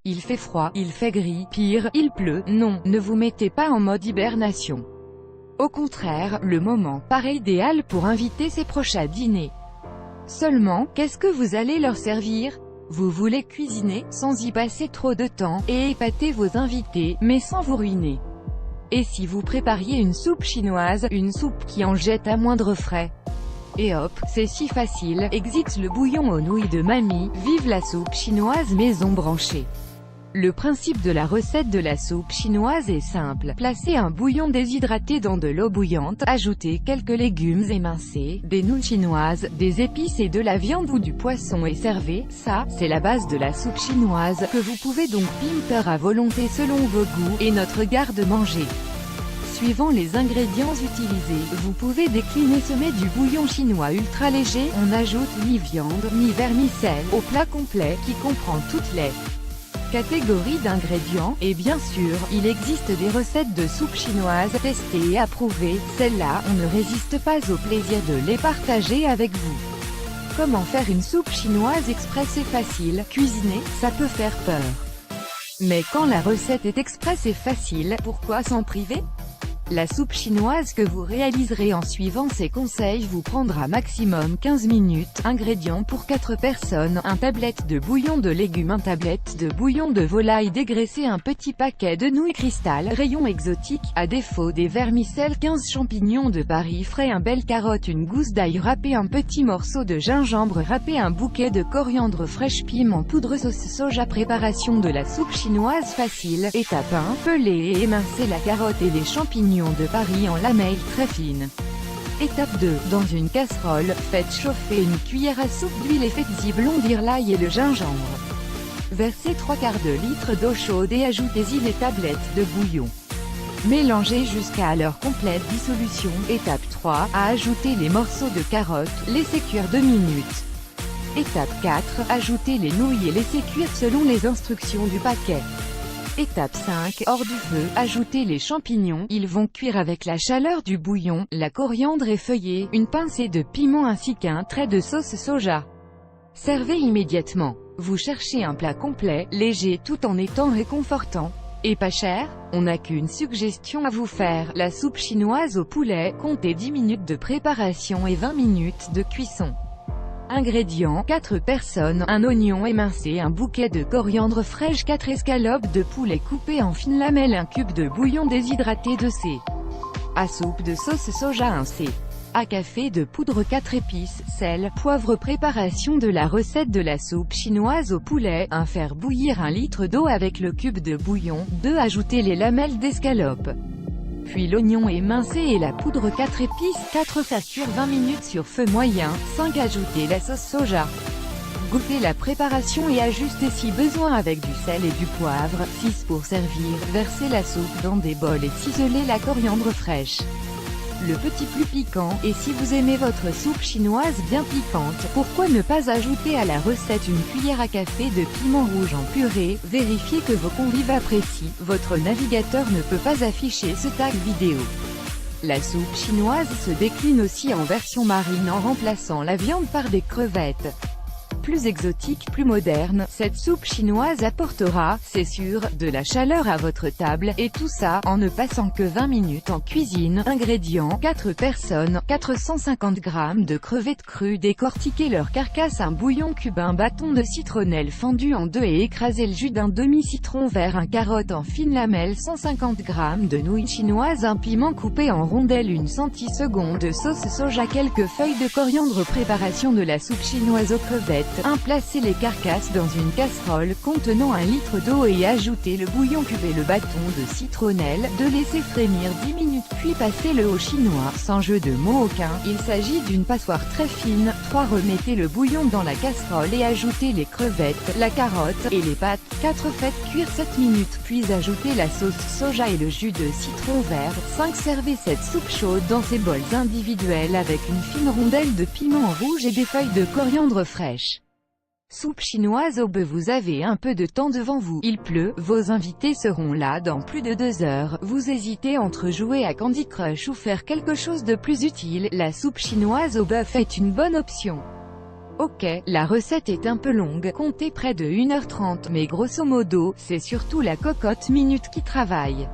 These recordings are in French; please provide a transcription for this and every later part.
Il fait froid, il fait gris, pire, il pleut. Non, ne vous mettez pas en mode hibernation. Au contraire, le moment paraît idéal pour inviter ses proches à dîner. Seulement, qu'est-ce que vous allez leur servir? Vous voulez cuisiner, sans y passer trop de temps, et épater vos invités, mais sans vous ruiner. Et si vous prépariez une soupe chinoise, une soupe qui en jette à moindre frais? Et hop, c'est si facile, exit le bouillon aux nouilles de mamie, vive la soupe chinoise maison branchée. Le principe de la recette de la soupe chinoise est simple. Placez un bouillon déshydraté dans de l'eau bouillante, ajoutez quelques légumes émincés, des nouilles chinoises, des épices et de la viande ou du poisson et servez. Ça, c'est la base de la soupe chinoise, que vous pouvez donc pimper à volonté selon vos goûts et notre garde-manger. Suivant les ingrédients utilisés, vous pouvez décliner ce mets du bouillon chinois ultra léger. On n'ajoute ni viande, ni vermicelle, au plat complet, qui comprend toutes les catégories d'ingrédients, et bien sûr, il existe des recettes de soupe chinoise testées et approuvées. Celles-là, on ne résiste pas au plaisir de les partager avec vous. Comment faire une soupe chinoise express et facile? Cuisiner, ça peut faire peur. Mais quand la recette est express et facile, pourquoi s'en priver? La soupe chinoise que vous réaliserez en suivant ces conseils vous prendra maximum 15 minutes. Ingrédients pour 4 personnes, 1 tablette de bouillon de légumes, 1 tablette de bouillon de volaille dégraissé, un petit paquet de nouilles cristal, rayon exotique, à défaut des vermicelles, 15 champignons de Paris frais, 1 belle carotte, une gousse d'ail râpé, un petit morceau de gingembre râpé, un bouquet de coriandre fraîche, piment poudre, sauce soja. Préparation de la soupe chinoise facile. Étape 1, peler et émincer la carotte et les champignons de Paris en lamelles très fines. Étape 2, dans une casserole, faites chauffer une cuillère à soupe d'huile et faites-y blondir l'ail et le gingembre. Versez 3/4 de litre d'eau chaude et ajoutez-y les tablettes de bouillon. Mélangez jusqu'à leur complète dissolution. Étape 3, à ajouter les morceaux de carotte, laissez cuire 2 minutes. Étape 4, ajoutez les nouilles et laissez cuire selon les instructions du paquet. Étape 5, hors du feu, ajoutez les champignons, ils vont cuire avec la chaleur du bouillon, la coriandre effeuillée, une pincée de piment ainsi qu'un trait de sauce soja. Servez immédiatement. Vous cherchez un plat complet, léger tout en étant réconfortant. Et pas cher? On n'a qu'une suggestion à vous faire, la soupe chinoise au poulet, comptez 10 minutes de préparation et 20 minutes de cuisson. Ingrédients, 4 personnes, 1 oignon émincé, un bouquet de coriandre fraîche, 4 escalopes de poulet coupées en fines lamelles, 1 cube de bouillon déshydraté, 2 c. à soupe de sauce soja, 1 c. à café de poudre, 4 épices, sel, poivre. Préparation de la recette de la soupe chinoise au poulet. 1 faire bouillir 1 litre d'eau avec le cube de bouillon. 2 ajouter les lamelles d'escalope, puis l'oignon émincé et la poudre, 4 épices. 4 faire cuire 20 minutes sur feu moyen. 5 ajouter la sauce soja. Goûtez la préparation et ajustez si besoin avec du sel et du poivre. 6 pour servir, versez la soupe dans des bols et ciselez la coriandre fraîche. Le petit plus piquant, et si vous aimez votre soupe chinoise bien piquante, pourquoi ne pas ajouter à la recette une cuillère à café de piment rouge en purée? Vérifiez que vos convives apprécient, votre navigateur ne peut pas afficher ce tag vidéo. La soupe chinoise se décline aussi en version marine en remplaçant la viande par des crevettes. Plus exotique, plus moderne, cette soupe chinoise apportera, c'est sûr, de la chaleur à votre table, et tout ça, en ne passant que 20 minutes en cuisine. Ingrédients, 4 personnes, 450 g de crevettes crues, décortiquez leur carcasse, un bouillon cube, un bâton de citronnelle fendu en 2 et écrasez le jus d'un demi-citron vert, un carotte en fines lamelles, 150 g de nouilles chinoises, un piment coupé en rondelles, une centiseconde de sauce soja, quelques feuilles de coriandre. Préparation de la soupe chinoise aux crevettes. 1. Placez les carcasses dans une casserole contenant 1 litre d'eau et ajoutez le bouillon cube et le bâton de citronnelle. 2. Laissez frémir 10 minutes puis passez-le au chinois, sans jeu de mots aucun, il s'agit d'une passoire très fine. 3. Remettez le bouillon dans la casserole et ajoutez les crevettes, la carotte, et les pâtes. 4. Faites cuire 7 minutes puis ajoutez la sauce soja et le jus de citron vert. 5. Servez cette soupe chaude dans ces bols individuels avec une fine rondelle de piment rouge et des feuilles de coriandre fraîche. Soupe chinoise au bœuf. Vous avez un peu de temps devant vous. Il pleut, vos invités seront là dans plus de 2 heures. Vous hésitez entre jouer à Candy Crush ou faire quelque chose de plus utile. La soupe chinoise au bœuf est une bonne option. Ok, la recette est un peu longue, comptez près de 1h30, mais grosso modo, c'est surtout la cocotte minute qui travaille.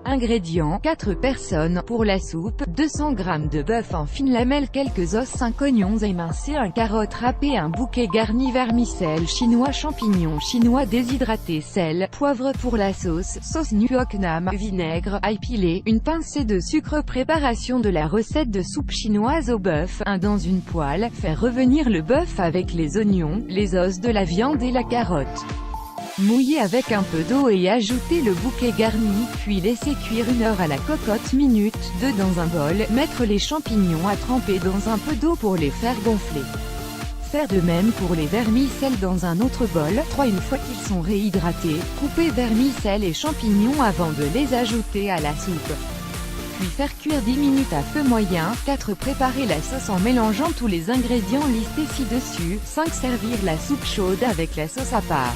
Ingrédients, 4 personnes, pour la soupe, 200 g de bœuf en fines lamelles, quelques os, 5 oignons émincés, 1 carotte râpée, un bouquet garni, vermicelle chinois, champignons chinois déshydratés, sel, poivre pour la sauce, sauce nuoc nam, vinaigre, ail pilé, une pincée de sucre. Préparation de la recette de soupe chinoise au bœuf. 1. Dans une poêle, faire revenir le bœuf avec les oignons, les os de la viande et la carotte. Mouillez avec un peu d'eau et ajoutez le bouquet garni, puis laissez cuire 1 heure à la cocotte minute. 2. Dans un bol, mettre les champignons à tremper dans un peu d'eau pour les faire gonfler. Faire de même pour les vermicelles dans un autre bol. 3. Une fois qu'ils sont réhydratés, coupez vermicelles et champignons avant de les ajouter à la soupe. Puis faire cuire 10 minutes à feu moyen. 4. Préparer la sauce en mélangeant tous les ingrédients listés ci-dessus. 5. Servir la soupe chaude avec la sauce à part.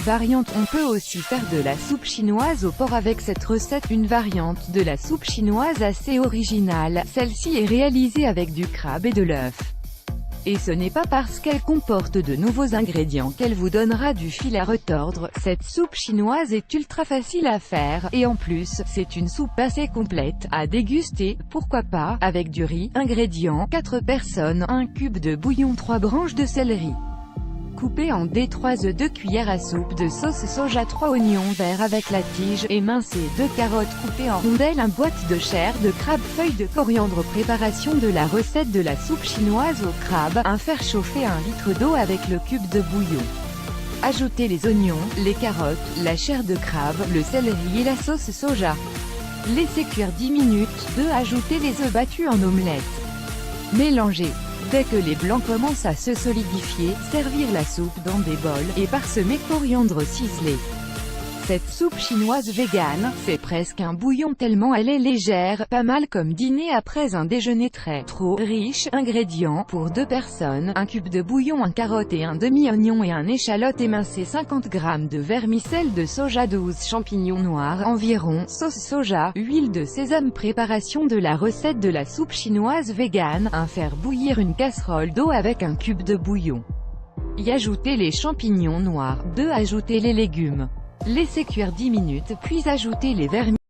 Variante. On peut aussi faire de la soupe chinoise au porc avec cette recette, une variante de la soupe chinoise assez originale. Celle-ci est réalisée avec du crabe et de l'œuf. Et ce n'est pas parce qu'elle comporte de nouveaux ingrédients qu'elle vous donnera du fil à retordre. Cette soupe chinoise est ultra facile à faire, et en plus, c'est une soupe assez complète, à déguster, pourquoi pas, avec du riz. Ingrédients, 4 personnes, 1 cube de bouillon, 3 branches de céleri coupé en dés, 3 œufs, 2 cuillères à soupe de sauce soja, 3 oignons verts avec la tige émincée, 2 carottes coupées en rondelles, 1 boîte de chair de crabe, feuilles de coriandre. Préparation de la recette de la soupe chinoise au crabe. 1. Faire chauffer 1 litre d'eau avec le cube de bouillon. Ajoutez les oignons, les carottes, la chair de crabe, le céleri et la sauce soja. Laissez cuire 10 minutes. 2. Ajoutez les œufs battus en omelette. Mélangez. Dès que les blancs commencent à se solidifier, servir la soupe dans des bols, et parsemer coriandre ciselé. Cette soupe chinoise végane, c'est presque un bouillon tellement elle est légère, pas mal comme dîner après un déjeuner très trop riche. Ingrédients, pour 2 personnes, 1 cube de bouillon, 1 carotte et un demi-oignon et 1 échalote émincée, 50 g de vermicelle de soja, 12 champignons noirs environ, sauce soja, huile de sésame. Préparation de la recette de la soupe chinoise végane. 1. Faire bouillir une casserole d'eau avec 1 cube de bouillon. Y ajouter les champignons noirs. 2. Ajouter les légumes. Laissez cuire 10 minutes, puis ajoutez les vermicelles.